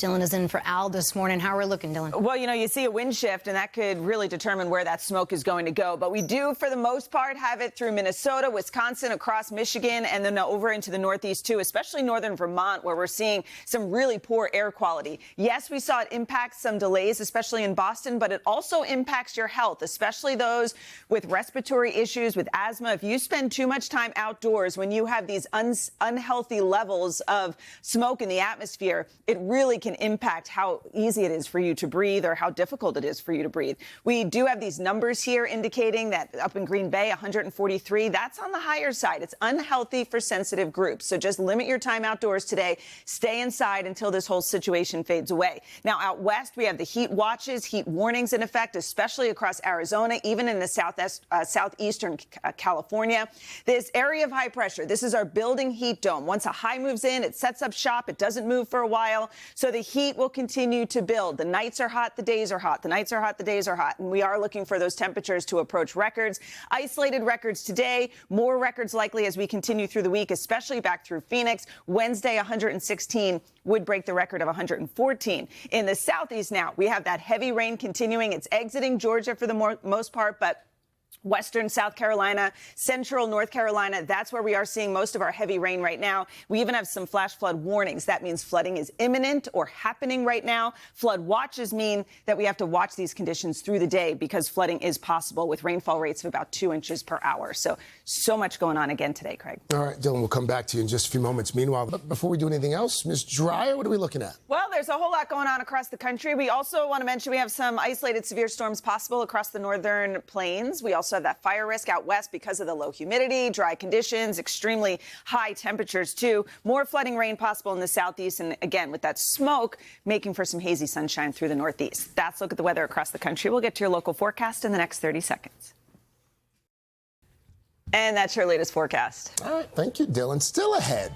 Dylan is in for Al this morning. How are we looking, Dylan? Well, you see a wind shift, and that could really determine where that smoke is going to go. But we do, for the most part, have it through Minnesota, Wisconsin, across Michigan, and then over into the Northeast, too, especially northern Vermont, where we're seeing some really poor air quality. Yes, we saw it impact some delays, especially in Boston, but it also impacts your health, especially those with respiratory issues, with asthma. If you spend too much time outdoors when you have these unhealthy levels of smoke in the atmosphere, it really can impact how easy it is for you to breathe or how difficult it is for you to breathe. We do have these numbers here indicating that up in Green Bay, 143, that's on the higher side. It's unhealthy for sensitive groups. So just limit your time outdoors today. Stay inside until this whole situation fades away. Now, out west, we have the heat watches, heat warnings in effect, especially across Arizona, even in the southeastern California. This area of high pressure, this is our building heat dome. Once a high moves in, it sets up shop. It doesn't move for a while. So the heat will continue to build. The nights are hot, the days are hot. The nights are hot, the days are hot. And we are looking for those temperatures to approach records. Isolated records today, more records likely as we continue through the week, especially back through Phoenix. Wednesday, 116 would break the record of 114. In the southeast now, we have that heavy rain continuing. It's exiting Georgia for the most part, but Western South Carolina, central North Carolina, that's where we are seeing most of our heavy rain right now. We even have some flash flood warnings. That means flooding is imminent or happening right now. Flood watches mean that we have to watch these conditions through the day because flooding is possible with rainfall rates of about 2 inches per hour. So much going on again today, Craig. All right, Dylan, we'll come back to you in just a few moments. Meanwhile, before we do anything else, Ms. Dreyer, what are we looking at? Well, there's a whole lot going on across the country. We also want to mention we have some isolated severe storms possible across the northern plains. We also have that fire risk out west because of the low humidity, dry conditions, extremely high temperatures, too. More flooding rain possible in the southeast. And again, with that smoke, making for some hazy sunshine through the northeast. That's a look at the weather across the country. We'll get to your local forecast in the next 30 seconds. And that's your latest forecast. All right. Thank you, Dylan. Still ahead.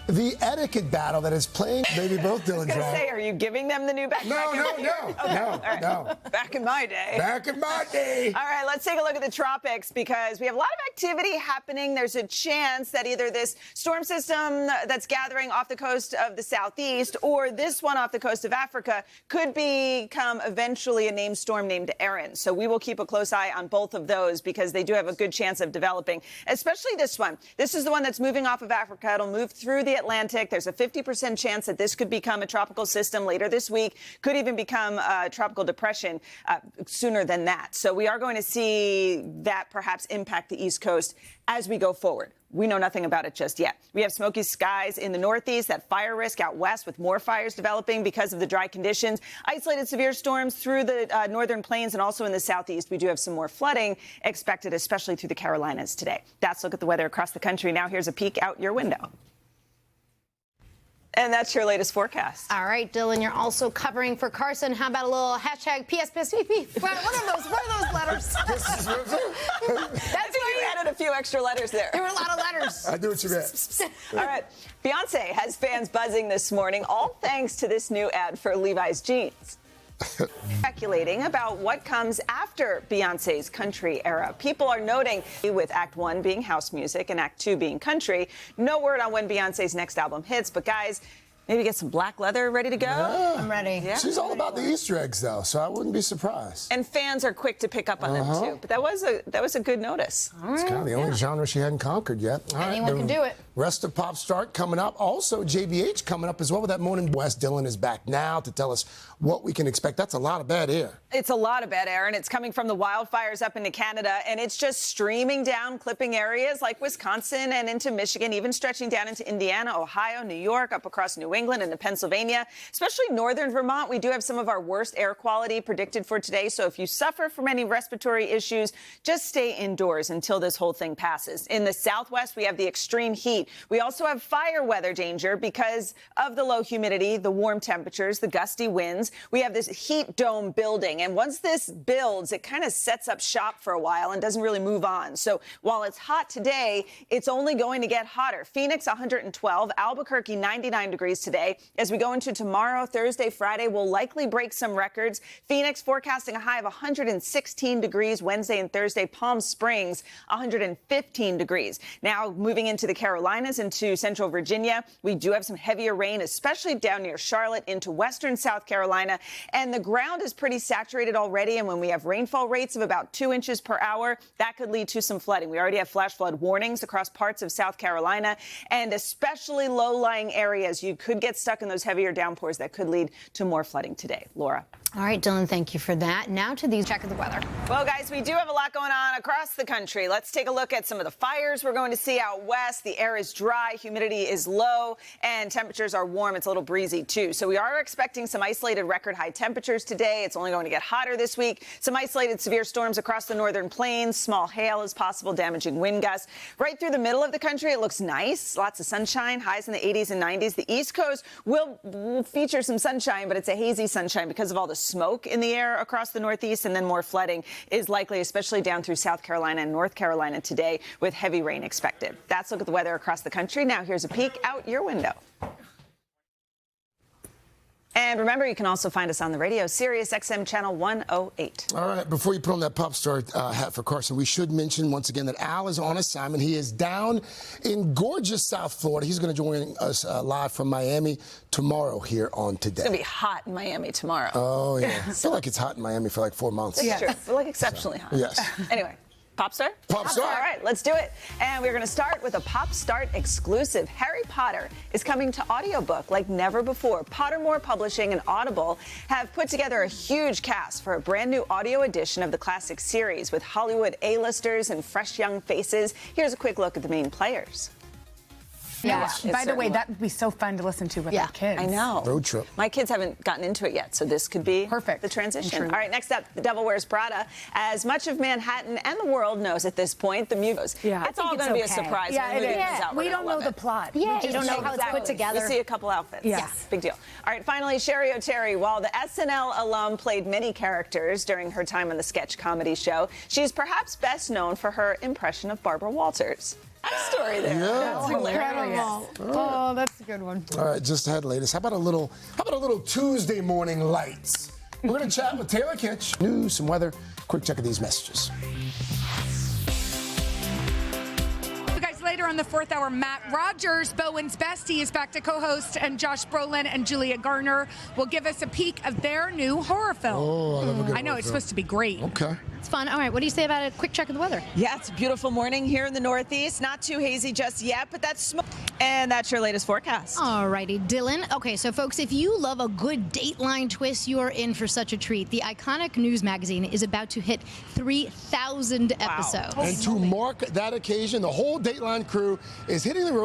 The etiquette battle that is playing, maybe both Dylan Dreyer. I was going to say, are you giving them the new backpack? No. Back in my day. Back in my day. All right, let's take a look at the tropics because we have a lot of activity happening. There's a chance that either this storm system that's gathering off the coast of the southeast or this one off the coast of Africa could become eventually a named storm named Erin. So we will keep a close eye on both of those because they do have a good chance of developing, especially this one. This is the one that's moving off of Africa. It'll move through the Atlantic. There's a 50% chance that this could become a tropical system later this week, could even become a tropical depression sooner than that. So we are going to see that perhaps impact the East Coast as we go forward. We know nothing about it just yet. We have smoky skies in the northeast, that fire risk out west with more fires developing because of the dry conditions. Isolated severe storms through the northern plains and also in the southeast. We do have some more flooding expected, especially through the Carolinas today. That's a look at the weather across the country. Now here's a peek out your window. And that's your latest forecast. All right, Dylan, you're also covering for Carson. How about a little hashtag PSPSVP? What are those letters? That's why you added a few extra letters there. There were a lot of letters. I do what you meant. All right. Beyonce has fans buzzing this morning, all thanks to this new ad for Levi's jeans. Speculating about what comes after Beyonce's country era. People are noting with Act 1 being house music and Act 2 being country. No word on when Beyonce's next album hits, but guys, maybe get some black leather ready to go? Yeah. I'm ready. Yeah. She's all about the Easter eggs, though, so I wouldn't be surprised. And fans are quick to pick up on them, too. But that was a good notice. It's kind of the only genre she hadn't conquered yet. All Anyone can do it. Rest of Pop Start coming up. Also, JBH coming up as well with that morning. West Dylan is back now to tell us what we can expect. That's a lot of bad air. It's a lot of bad air, and it's coming from the wildfires up into Canada, and it's just streaming down, clipping areas like Wisconsin and into Michigan, even stretching down into Indiana, Ohio, New York, up across New England and to Pennsylvania, especially northern Vermont. We do have some of our worst air quality predicted for today, so if you suffer from any respiratory issues, just stay indoors until this whole thing passes. In the southwest, we have the extreme heat. We also have fire weather danger because of the low humidity, the warm temperatures, the gusty winds. We have this heat dome building, and once this builds, it kind of sets up shop for a while and doesn't really move on. So while it's hot today, it's only going to get hotter. Phoenix, 112, Albuquerque, 99 degrees today. As we go into tomorrow, Thursday, Friday, we'll likely break some records. Phoenix forecasting a high of 116 degrees Wednesday and Thursday. Palm Springs, 115 degrees. Now moving into the Carolinas. Carolinas into central Virginia. We do have some heavier rain, especially down near Charlotte into western South Carolina. And the ground is pretty saturated already. And when we have rainfall rates of about 2 inches per hour, that could lead to some flooding. We already have flash flood warnings across parts of South Carolina, and especially low-lying areas. You could get stuck in those heavier downpours that could lead to more flooding today. Laura. All right, Dylan, thank you for that. Now to the check of the weather. Well, guys, we do have a lot going on across the country. Let's take a look at some of the fires we're going to see out west. The air is dry, humidity is low, and temperatures are warm. It's a little breezy, too. So we are expecting some isolated record high temperatures today. It's only going to get hotter this week. Some isolated severe storms across the northern plains. Small hail is possible, damaging wind gusts. Right through the middle of the country, it looks nice. Lots of sunshine, highs in the 80s and 90s. The East Coast will feature some sunshine, but it's a hazy sunshine because of all the smoke in the air across the Northeast, and then more flooding is likely, especially down through South Carolina and North Carolina today, with heavy rain expected. That's a look at the weather across the country. Now here's a peek out your window. And remember, you can also find us on the radio, Sirius XM channel 108. All right, before you put on that pop star hat for Carson, we should mention once again that Al is on assignment. He is down in gorgeous South Florida. He's going to join us live from Miami tomorrow here on Today. It's going to be hot in Miami tomorrow. Oh, yeah. I feel like it's hot in Miami for like 4 months. That's true. I feel like exceptionally hot. Yes. Anyway. Pop star? Pop star. All right, let's do it. And we're going to start with a Pop Start exclusive. Harry Potter is coming to audiobook like never before. Pottermore Publishing and Audible have put together a huge cast for a brand new audio edition of the classic series with Hollywood A-listers and fresh young faces. Here's a quick look at the main players. Yeah. By the way, that would be so fun to listen to with our kids. I know. Road trip. My kids haven't gotten into it yet, so this could be perfect. The transition. All right, next up, The Devil Wears Prada. As much of Manhattan and the world knows at this point, the music. Yeah, it's all going to be a surprise. Yeah, when the movie comes is. out. We don't know the plot. Yeah, you don't know how it's put together. We see a couple outfits. Yes. Big deal. All right, finally, Sherry O'Terry. While the SNL alum played many characters during her time on the sketch comedy show, she's perhaps best known for her impression of Barbara Walters. Nice story there. Yeah. That's Incredible. Oh, that's a good one. All right, just ahead, ladies. How about a little Tuesday morning lights? We're going to chat with Taylor Kitsch. News, some weather. Quick check of these messages. Later on the fourth hour, Matt Rogers, Bowen's bestie, is back to co-host, and Josh Brolin and Julia Garner will give us a peek of their new horror film. Oh, I love a good I know, horror it's film. supposed to be great. Okay. It's fun. All right, what do you say about a quick check of the weather? Yeah, it's a beautiful morning here in the Northeast. Not too hazy just yet, but that's smoke. And that's your latest forecast. All righty, Dylan. Okay, so folks, if you love a good Dateline twist, you are in for such a treat. The iconic news magazine is about to hit 3,000 episodes. And to mark that occasion, the whole Dateline crew is hitting the road.